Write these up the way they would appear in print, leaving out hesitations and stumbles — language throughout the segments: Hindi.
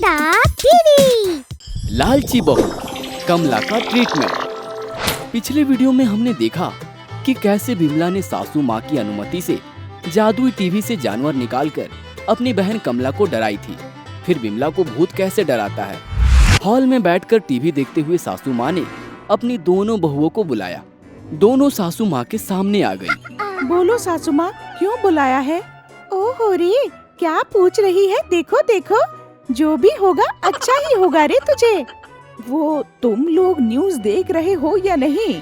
कविता टीवी। लालची बहू कमला का ट्रीटमेंट। पिछले वीडियो में हमने देखा कि कैसे विमला ने सासू माँ की अनुमति से जादुई टीवी से जानवर निकालकर अपनी बहन कमला को डराई थी। फिर विमला को भूत कैसे डराता है। हॉल में बैठकर टीवी देखते हुए सासू माँ ने अपनी दोनों बहुओं को बुलाया। दोनों सासू माँ के सामने आ गई। बोलो सासू माँ, क्यों बुलाया है? ओहो रे, क्या पूछ रही है? देखो देखो, जो भी होगा अच्छा ही होगा रे तुझे। वो तुम लोग न्यूज़ देख रहे हो या नहीं?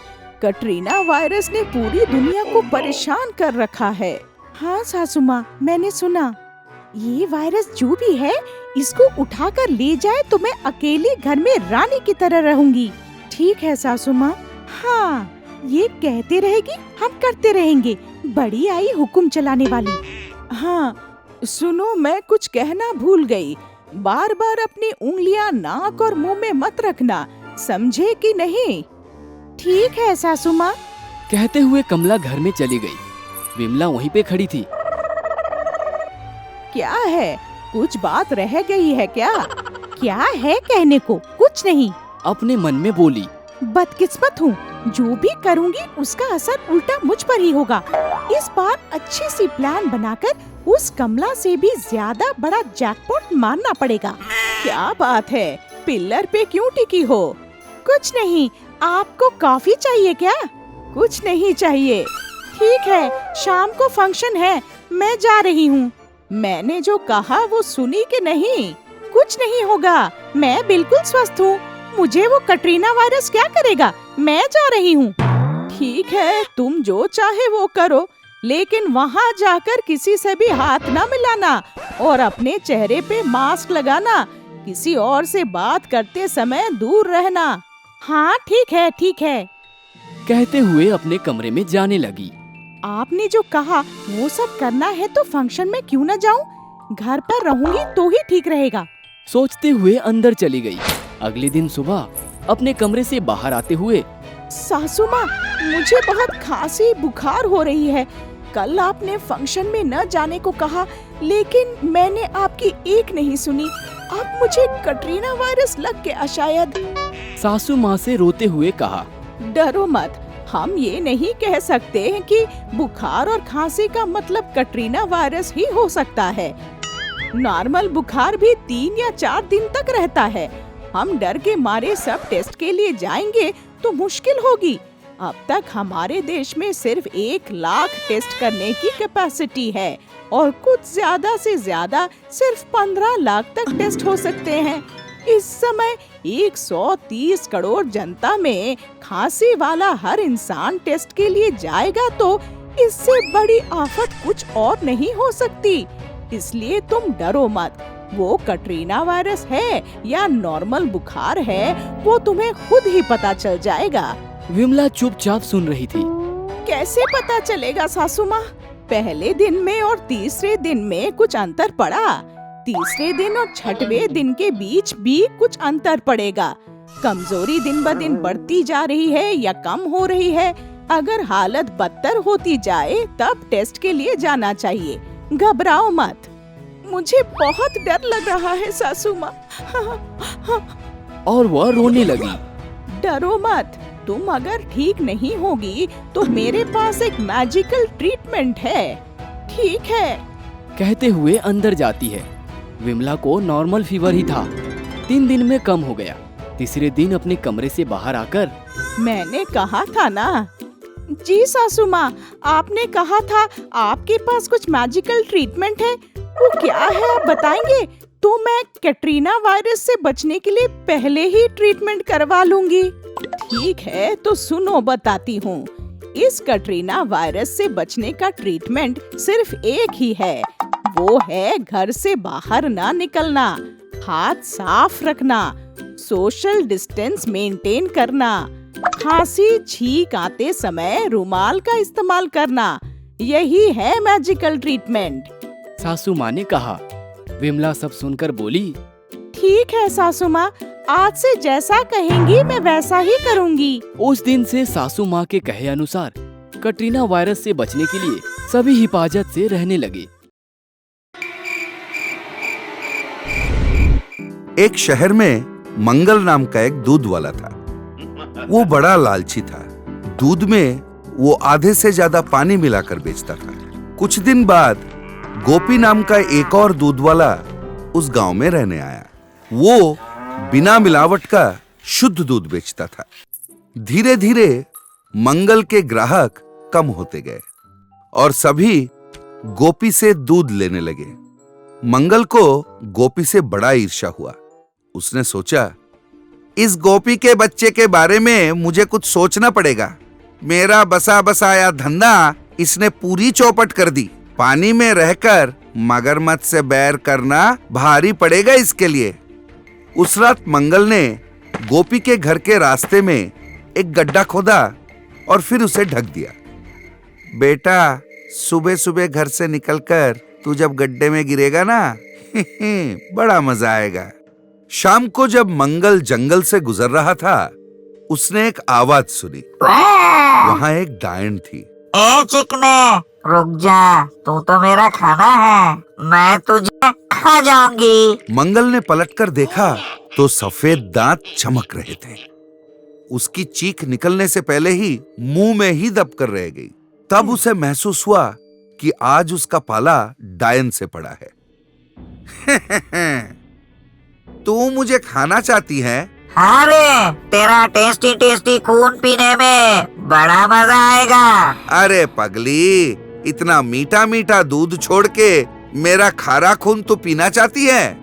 कटरीना वायरस ने पूरी दुनिया को परेशान कर रखा है। हाँ सासू माँ, मैंने सुना। ये वायरस जो भी है, इसको उठाकर ले जाए तो मैं अकेले घर में रानी की तरह रहूंगी। ठीक है सासू माँ। हाँ, ये कहते रहेगी, हम करते रहेंगे। बड़ी आई हुक्म चलाने वाली। हाँ सुनो, मैं कुछ कहना भूल गई। बार बार अपनी उंगलियां नाक और मुंह में मत रखना, समझे कि नहीं? ठीक है सासू माँ। कहते हुए कमला घर में चली गई। विमला वहीं पे खड़ी थी। क्या है, कुछ बात रह गई है क्या? क्या है कहने को? कुछ नहीं। अपने मन में बोली, बदकिस्मत हूँ, जो भी करूँगी उसका असर उल्टा मुझ पर ही होगा। इस बार अच्छी सी प्लान बनाकर उस कमला से भी ज्यादा बड़ा जैकपॉट मारना पड़ेगा। क्या बात है, पिल्लर पे क्यों टिकी हो? कुछ नहीं। आपको कॉफी चाहिए क्या? कुछ नहीं चाहिए। ठीक है, शाम को फंक्शन है, मैं जा रही हूँ। मैंने जो कहा वो सुनी कि नहीं? कुछ नहीं होगा, मैं बिल्कुल स्वस्थ हूँ। मुझे वो कटरीना वायरस क्या करेगा? मैं जा रही हूँ। ठीक है, तुम जो चाहे वो करो, लेकिन वहाँ जाकर किसी से भी हाथ ना मिलाना और अपने चेहरे पे मास्क लगाना। किसी और से बात करते समय दूर रहना। हाँ ठीक है, ठीक है। कहते हुए अपने कमरे में जाने लगी। आपने जो कहा वो सब करना है तो फंक्शन में क्यों न जाऊं? घर पर रहूंगी तो ही ठीक रहेगा। सोचते हुए अंदर चली गई। अगले दिन सुबह अपने कमरे से बाहर आते हुए, सासू माँ, मुझे बहुत खांसी बुखार हो रही है। कल आपने फंक्शन में न जाने को कहा, लेकिन मैंने आपकी एक नहीं सुनी। अब मुझे कटरीना वायरस लग गया शायद। सासू माँ से रोते हुए कहा, डरो मत, हम ये नहीं कह सकते हैं कि बुखार और खांसी का मतलब कटरीना वायरस ही हो सकता है। नॉर्मल बुखार भी 3 या 4 दिन तक रहता है। हम डर के मारे सब टेस्ट के लिए जाएंगे तो मुश्किल होगी। अब तक हमारे देश में सिर्फ 1 लाख टेस्ट करने की कैपेसिटी है और कुछ ज्यादा से ज्यादा सिर्फ 15 लाख तक टेस्ट हो सकते हैं। इस समय 130 करोड़ जनता में खांसी वाला हर इंसान टेस्ट के लिए जाएगा तो इससे बड़ी आफत कुछ और नहीं हो सकती। इसलिए तुम डरो मत। वो कटरीना वायरस है या नॉर्मल बुखार है, वो तुम्हें खुद ही पता चल जाएगा। विमला चुपचाप सुन रही थी। कैसे पता चलेगा सासू माँ? पहले दिन में और तीसरे दिन में कुछ अंतर पड़ा। तीसरे दिन और छठवें दिन के बीच भी कुछ अंतर पड़ेगा। कमजोरी दिन ब दिन बढ़ती जा रही है या कम हो रही है? अगर हालत बदतर होती जाए तब टेस्ट के लिए जाना चाहिए। घबराओ मत। मुझे बहुत डर लग रहा है सासू माँ। और वह रोने लगी। डरो मत, तुम अगर ठीक नहीं होगी तो मेरे पास एक मैजिकल ट्रीटमेंट है। ठीक है। कहते हुए अंदर जाती है। विमला को नॉर्मल फीवर ही था, 3 दिन में कम हो गया। तीसरे दिन अपने कमरे से बाहर आकर, मैंने कहा था ना। जी सासू माँ, आपने कहा था आपके पास कुछ मैजिकल ट्रीटमेंट है। वो क्या है आप बताएंगे? तो मैं कटरीना वायरस से बचने के लिए पहले ही ट्रीटमेंट करवा लूंगी। ठीक है, तो सुनो बताती हूँ। इस कटरीना वायरस से बचने का ट्रीटमेंट सिर्फ एक ही है। वो है घर से बाहर ना निकलना, हाथ साफ रखना, सोशल डिस्टेंस मेंटेन करना, खांसी छींक आते समय रुमाल का इस्तेमाल करना। यही है मैजिकल ट्रीटमेंट। सासू माँ ने कहा। विमला सब सुनकर बोली, ठीक है सासू माँ, आज से जैसा कहेंगी मैं वैसा ही करूँगी। उस दिन से सासू माँ के कहे अनुसार कटरीना वायरस से बचने के लिए सभी हिफाजत से रहने लगे। एक शहर में मंगल नाम का एक दूध वाला था। वो बड़ा लालची था। दूध में वो आधे से ज्यादा पानी मिलाकर बेचता था। कुछ दिन बाद गोपी नाम का एक और दूध वाला उस गांव में रहने आया। वो बिना मिलावट का शुद्ध दूध बेचता था। धीरे धीरे मंगल के ग्राहक कम होते गए और सभी गोपी से दूध लेने लगे। मंगल को गोपी से बड़ा ईर्ष्या हुआ। उसने सोचा, इस गोपी के बच्चे के बारे में मुझे कुछ सोचना पड़ेगा। मेरा बसा बसाया धंधा इसने पूरी चौपट कर दी। पानी में रहकर मगरमच्छ से बैर करना भारी पड़ेगा इसके लिए। उस रात मंगल ने गोपी के घर के रास्ते में एक गड्ढा खोदा और फिर उसे ढक दिया। बेटा, सुबह सुबह घर से निकलकर तू जब गड्ढे में गिरेगा ना बड़ा मजा आएगा। शाम को जब मंगल जंगल से गुजर रहा था, उसने एक आवाज सुनी। वहां एक डायन थी। ए चिकने, रुक जा, तू तो मेरा खाना है, मैं तुझे खा जाऊंगी। मंगल ने पलटकर देखा तो सफेद दांत चमक रहे थे। उसकी चीख निकलने से पहले ही मुंह में ही दबकर रह गई। तब उसे महसूस हुआ कि आज उसका पाला डायन से पड़ा है। तू मुझे खाना चाहती है? हाँ रे, तेरा टेस्टी टेस्टी खून पीने में बड़ा मजा आएगा। अरे पगली, इतना मीठा मीठा दूध छोड़ के मेरा खारा खून तो पीना चाहती है?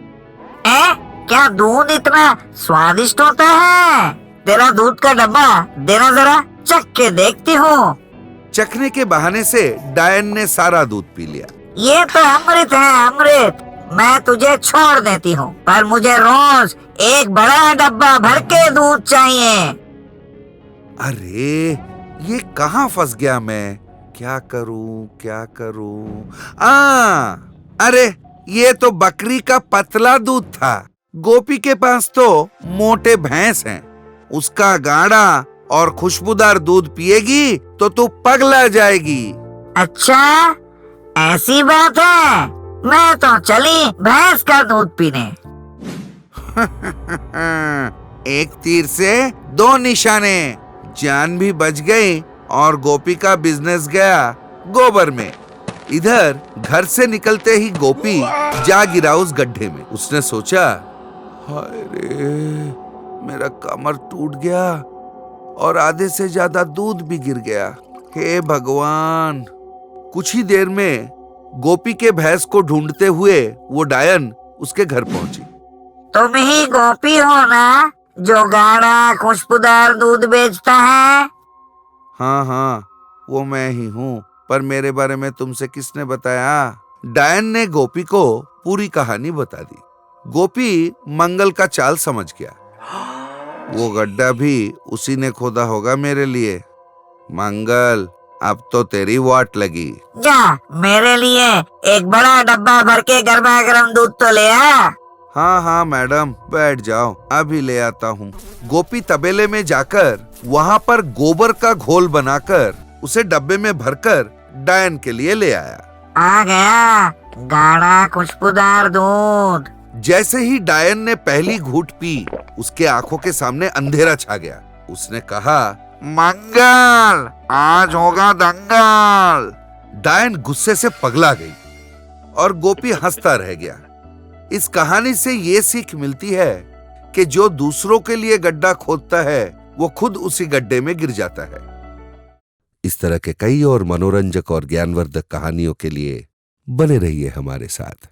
क्या दूध इतना स्वादिष्ट होता है? तेरा दूध का डब्बा देना जरा, चख के देखती हूँ। चखने के बहाने से डायन ने सारा दूध पी लिया। ये तो अमृत है, अमृत। मैं तुझे छोड़ देती हूँ, पर मुझे रोज एक बड़ा डब्बा भर के दूध चाहिए। अरे, ये कहाँ फंस गया मैं? क्या करूं? अरे, ये तो बकरी का पतला दूध था। गोपी के पास तो मोटे भैंस हैं। उसका गाढ़ा और खुशबूदार दूध पिएगी तो तू पगला जाएगी। अच्छा, ऐसी बात है। मैं तो चली भैंस का दूध पीने। एक तीर से दो निशाने। जान भी बच गई और गोपी का बिजनेस गया गोबर में। इधर घर से निकलते ही गोपी जा गिरा उस गड्ढे में। उसने सोचा, हाय रे, मेरा कमर टूट गया और आधे से ज्यादा दूध भी गिर गया। हे भगवान। कुछ ही देर में गोपी के भैंस को ढूंढते हुए वो डायन उसके घर पहुंची। तुम ही गोपी हो ना, जो गाढ़ा खुशबूदार दूध बेचता है? हाँ, वो मैं ही हूँ, पर मेरे बारे में तुमसे किसने बताया? डायन ने गोपी को पूरी कहानी बता दी। गोपी मंगल का चाल समझ गया। वो गड्ढा भी उसी ने खोदा होगा मेरे लिए। मंगल, अब तो तेरी वाट लगी। जा, मेरे लिए एक बड़ा डब्बा भर के गर्मा गर्म दूध तो ले आ। हाँ मैडम, बैठ जाओ, अभी ले आता हूँ। गोपी तबेले में जाकर वहाँ पर गोबर का घोल बनाकर उसे डब्बे में भरकर डायन के लिए ले आया। आ गया गाढ़ा खुशबूदार दूध। जैसे ही डायन ने पहली घूंट पी, उसके आंखों के सामने अंधेरा छा गया। उसने कहा, मंगल, आज होगा दंगल। डायन गुस्से से पगला गई और गोपी हंसता रह गया। इस कहानी से ये सीख मिलती है कि जो दूसरों के लिए गड्ढा खोदता है, वो खुद उसी गड्ढे में गिर जाता है। इस तरह के कई और मनोरंजक और ज्ञानवर्धक कहानियों के लिए बने रहिए हमारे साथ।